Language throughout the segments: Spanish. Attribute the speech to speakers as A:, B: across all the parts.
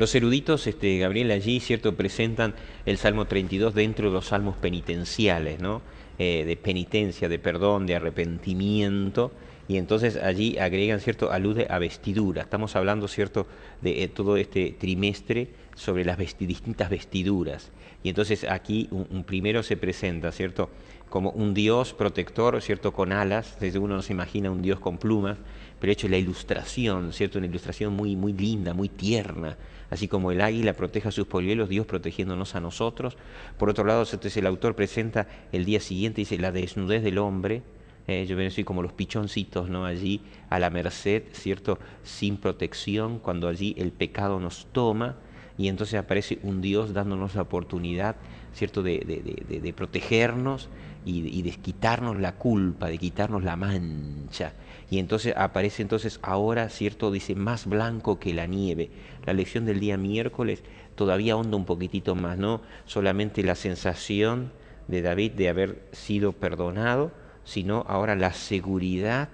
A: Los eruditos, Gabriel, allí, ¿cierto?, presentan el Salmo 32 dentro de los salmos penitenciales, ¿no? De penitencia, de perdón, de arrepentimiento, y entonces allí agregan, ¿cierto?, alude a vestidura. Estamos hablando, ¿cierto?, de todo este trimestre sobre las distintas vestiduras. Y entonces aquí un primero se presenta, ¿cierto?, como un Dios protector, ¿cierto?, con alas. Desde uno no se imagina un Dios con plumas, pero hecho la ilustración, ¿cierto?, una ilustración muy, muy linda, muy tierna. Así como el águila protege a sus polluelos, Dios protegiéndonos a nosotros. Por otro lado, entonces el autor presenta el día siguiente, dice, la desnudez del hombre. Yo ven así como los pichoncitos, ¿no?, allí a la merced, ¿cierto?, sin protección, cuando allí el pecado nos toma, y entonces aparece un Dios dándonos la oportunidad, ¿cierto?, de protegernos y de quitarnos la culpa, de quitarnos la mancha. Y entonces aparece entonces ahora, ¿cierto?, dice, más blanco que la nieve. La lección del día miércoles todavía ahonda un poquitito más, no solamente la sensación de David de haber sido perdonado, sino ahora la seguridad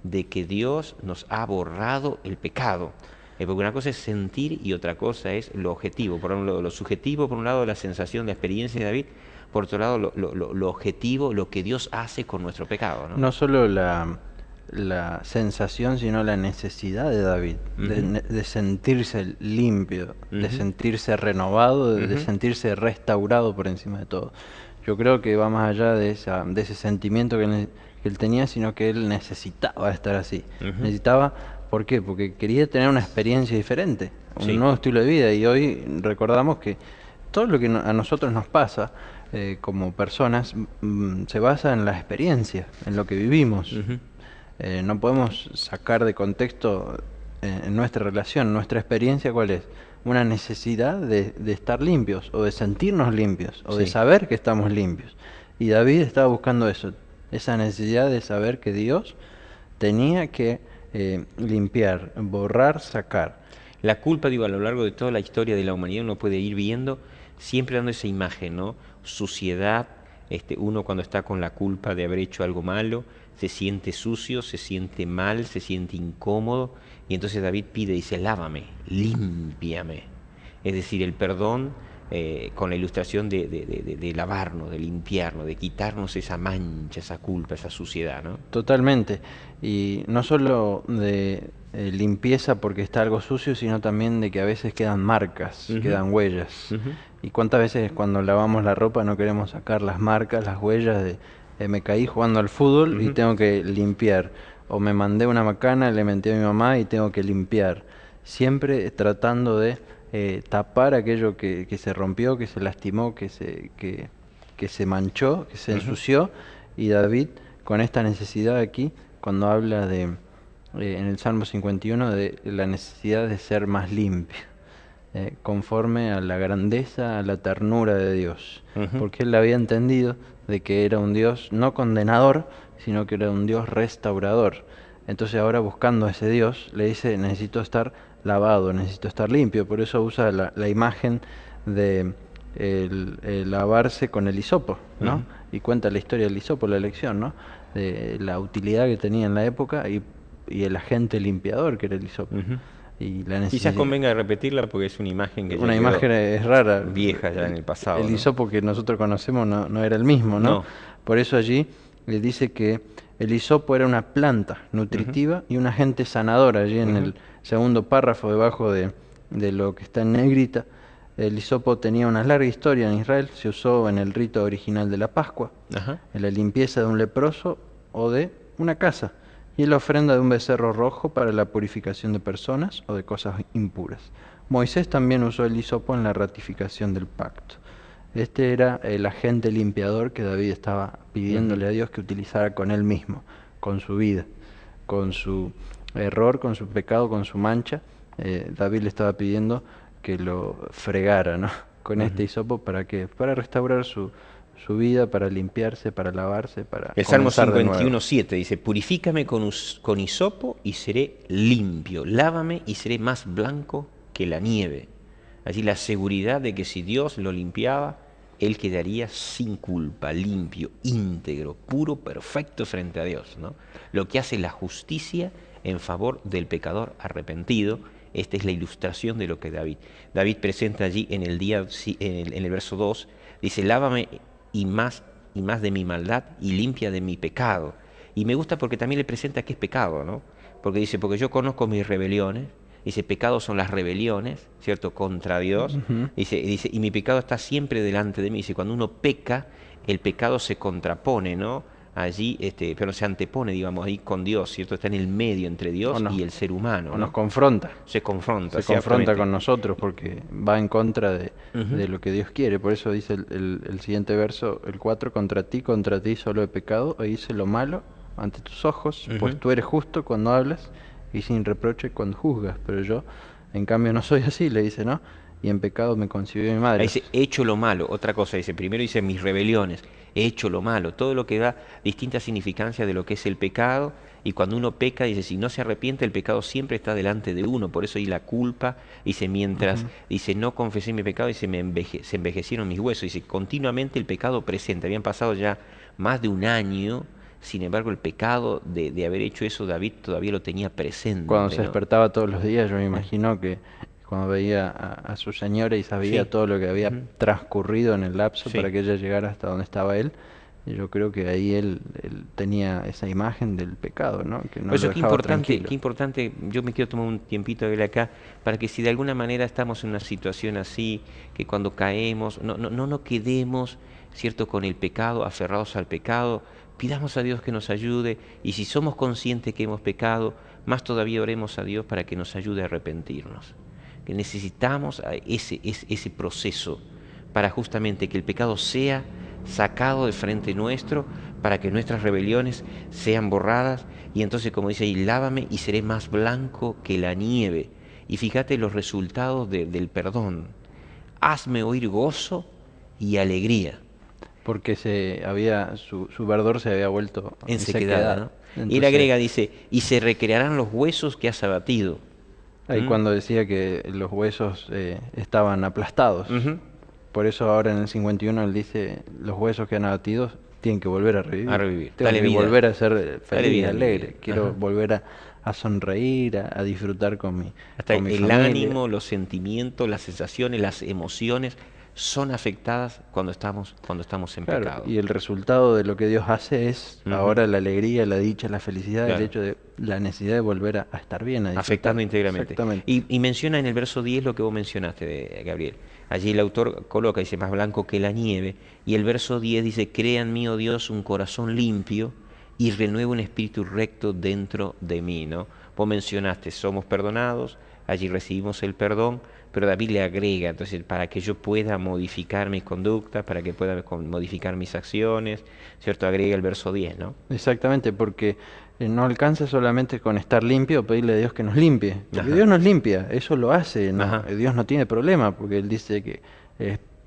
A: de que Dios nos ha borrado el pecado. Porque una cosa es sentir y otra cosa es lo objetivo. Por un lado, lo subjetivo, por un lado, la sensación, la experiencia de David, por otro lado, lo objetivo, lo que Dios hace con nuestro pecado, ¿no?
B: No solo la sensación, sino la necesidad de David, de sentirse limpio, de sentirse renovado, de sentirse restaurado por encima de todo. Yo creo que va más allá de ese sentimiento que él tenía, sino que él necesitaba estar así. Necesitaba, ¿por qué? Porque quería tener una experiencia diferente, un nuevo estilo de vida. Y hoy recordamos que todo lo que a nosotros nos pasa como personas se basa en la experiencia, en lo que vivimos. No podemos sacar de contexto en nuestra relación, nuestra experiencia, ¿cuál es? Una necesidad de estar limpios, o de sentirnos limpios, o de saber que estamos limpios. Y David estaba buscando eso, esa necesidad de saber que Dios tenía que limpiar, borrar, sacar.
A: La culpa, digo, a lo largo de toda la historia de la humanidad uno puede ir viendo, siempre dando esa imagen, ¿no? Suciedad, uno cuando está con la culpa de haber hecho algo malo, se siente sucio, se siente mal, se siente incómodo, y entonces David pide, dice, lávame, límpiame. Es decir, el perdón con la ilustración de lavarnos, de limpiarnos, de quitarnos esa mancha, esa culpa, esa suciedad, ¿no?
B: Totalmente. Y no solo de limpieza porque está algo sucio, sino también de que a veces quedan marcas, quedan huellas. Y cuántas veces cuando lavamos la ropa no queremos sacar las marcas, las huellas de me caí jugando al fútbol y tengo que limpiar. O me mandé una macana, le mentí a mi mamá y tengo que limpiar. Siempre tratando de tapar aquello que se rompió, que se lastimó, que se manchó, que se ensució. Y David, con esta necesidad aquí, cuando habla en el Salmo 51, de la necesidad de ser más limpio, conforme a la grandeza, a la ternura de Dios. Porque él había entendido de que era un Dios no condenador, sino que era un Dios restaurador. Entonces ahora buscando a ese Dios, le dice, necesito estar lavado, necesito estar limpio. Por eso usa la imagen de el lavarse con el hisopo, ¿no? Y cuenta la historia del hisopo, la lección, ¿no? De la utilidad que tenía en la época y el agente limpiador que era el hisopo. Y la
A: Quizás convenga repetirla porque es una imagen que
B: una imagen es rara,
A: vieja ya en el pasado.
B: El hisopo que nosotros conocemos no era el mismo, ¿no? Por eso allí le dice que el hisopo era una planta nutritiva y un agente sanador. Allí en el segundo párrafo debajo de lo que está en negrita, el hisopo tenía una larga historia en Israel, se usó en el rito original de la Pascua, en la limpieza de un leproso o de una casa, y en la ofrenda de un becerro rojo para la purificación de personas o de cosas impuras. Moisés también usó el hisopo en la ratificación del pacto. Este era el agente limpiador que David estaba pidiéndole a Dios que utilizara con él mismo, con su vida, con su error, con su pecado, con su mancha. David le estaba pidiendo que lo fregara, ¿no? Con este hisopo para restaurar su vida, para limpiarse, para lavarse, para
A: el Salmo 51:7 dice, purifícame con hisopo y seré limpio, lávame y seré más blanco que la nieve. Allí la seguridad de que si Dios lo limpiaba, él quedaría sin culpa, limpio, íntegro, puro, perfecto frente a Dios, ¿no? Lo que hace la justicia en favor del pecador arrepentido esta es la ilustración de lo que David presenta allí en el verso 2, dice, lávame y más de mi maldad y limpia de mi pecado. Y me gusta porque también le presenta qué es pecado, ¿no? Porque dice, porque yo conozco mis rebeliones, dice, pecado son las rebeliones, ¿cierto?, contra Dios, dice, y mi pecado está siempre delante de mí. Dice, cuando uno peca, el pecado se contrapone, ¿no? Allí, pero se antepone, digamos, ahí con Dios, ¿cierto? Está en el medio entre Dios y el ser humano,
B: o
A: ¿no?
B: nos confronta.
A: Se confronta.
B: Se confronta con nosotros porque va en contra de lo que Dios quiere. Por eso dice el siguiente verso, el 4, contra ti solo he pecado e hice lo malo ante tus ojos, pues tú eres justo cuando hablas y sin reproche cuando juzgas, pero yo en cambio no soy así, le dice, ¿no? Y en pecado me concibió mi madre.
A: Ahí dice, he hecho lo malo, otra cosa dice, primero dice mis rebeliones, he hecho lo malo, todo lo que da distinta significancia de lo que es el pecado, y cuando uno peca, dice, si no se arrepiente, el pecado siempre está delante de uno, por eso hay la culpa, dice, mientras, dice, no confesé mi pecado, dice, se envejecieron mis huesos, dice, continuamente el pecado presente, habían pasado ya más de un año. Sin embargo, el pecado de haber hecho eso, David todavía lo tenía presente.
B: Cuando se despertaba todos los días, yo me imagino que cuando veía a su señora y sabía todo lo que había transcurrido en el lapso para que ella llegara hasta donde estaba él, yo creo que ahí él tenía esa imagen del pecado, ¿no? Que no
A: por eso
B: lo dejaba tranquilo.
A: Qué importante, yo me quiero tomar un tiempito de ver acá, para que si de alguna manera estamos en una situación así, que cuando caemos, no nos quedemos, ¿cierto?, con el pecado, aferrados al pecado. Pidamos a Dios que nos ayude, y si somos conscientes que hemos pecado, más todavía oremos a Dios para que nos ayude a arrepentirnos. Que necesitamos ese proceso para justamente que el pecado sea sacado de frente nuestro, para que nuestras rebeliones sean borradas, y entonces, como dice ahí, lávame y seré más blanco que la nieve. Y fíjate los resultados del perdón. Hazme oír gozo y alegría.
B: Porque su verdor se había vuelto
A: en sequedad, ¿no?
B: Entonces,
A: y él agrega, dice, y se recrearán los huesos que has abatido.
B: Ahí cuando decía que los huesos estaban aplastados. Por eso ahora en el 51 él dice, los huesos que han abatido tienen que volver a revivir. Tengo que volver a ser feliz, alegre. Quiero volver a sonreír, a disfrutar con mi familia.
A: Ánimo, los sentimientos, las sensaciones, las emociones son afectadas cuando estamos en pecado.
B: Y el resultado de lo que Dios hace es ahora la alegría, la dicha, la felicidad, el hecho de la necesidad de volver a estar bien,
A: afectando íntegramente. Y menciona en el verso 10 lo que vos mencionaste, Gabriel. Allí el autor coloca, dice, más blanco que la nieve, y el verso 10 dice, crea en mí, oh Dios, un corazón limpio y renueva un espíritu recto dentro de mí, ¿no? Vos mencionaste, somos perdonados, allí recibimos el perdón, pero David le agrega, entonces, para que yo pueda modificar mis conductas, para que pueda modificar mis acciones, ¿cierto? Agrega el verso 10, ¿no?
B: Exactamente, porque no alcanza solamente con estar limpio, pedirle a Dios que nos limpie. Porque Dios nos limpia, eso lo hace, ¿no? Dios no tiene problema, porque Él dice que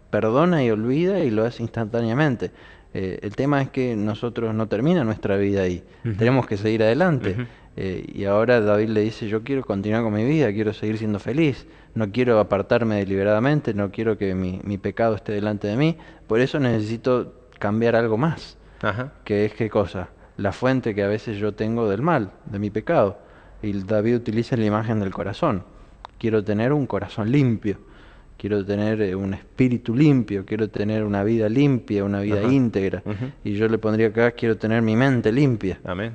B: perdona y olvida y lo hace instantáneamente. El tema es que nosotros no termina nuestra vida ahí, tenemos que seguir adelante. Y ahora David le dice, yo quiero continuar con mi vida, quiero seguir siendo feliz, no quiero apartarme deliberadamente, no quiero que mi pecado esté delante de mí, por eso necesito cambiar algo más, que es ¿qué cosa? La fuente que a veces yo tengo del mal, de mi pecado. Y David utiliza la imagen del corazón. Quiero tener un corazón limpio, quiero tener un espíritu limpio, quiero tener una vida limpia, una vida íntegra. Y yo le pondría acá, quiero tener mi mente limpia.
A: Amén.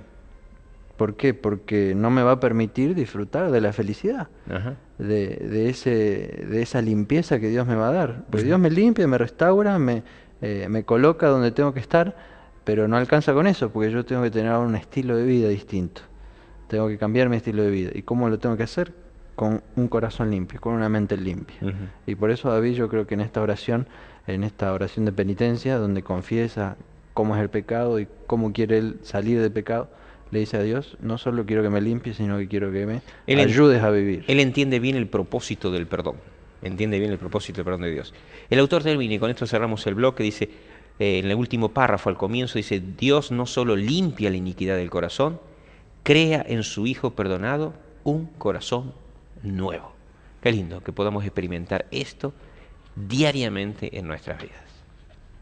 B: ¿Por qué? Porque no me va a permitir disfrutar de la felicidad, de esa limpieza que Dios me va a dar. Porque Dios me limpia, me restaura, me coloca donde tengo que estar, pero no alcanza con eso, porque yo tengo que tener ahora un estilo de vida distinto. Tengo que cambiar mi estilo de vida. ¿Y cómo lo tengo que hacer? Con un corazón limpio, con una mente limpia. Y por eso David, yo creo que en esta oración de penitencia, donde confiesa cómo es el pecado y cómo quiere él salir del pecado, le dice a Dios, no solo quiero que me limpies, sino que quiero que me ayudes a vivir.
A: Él entiende bien el propósito del perdón. Entiende bien el propósito del perdón de Dios. El autor termina, y con esto cerramos el bloque, dice, en el último párrafo al comienzo, dice, Dios no solo limpia la iniquidad del corazón, crea en su Hijo perdonado un corazón nuevo. Qué lindo que podamos experimentar esto diariamente en nuestras vidas.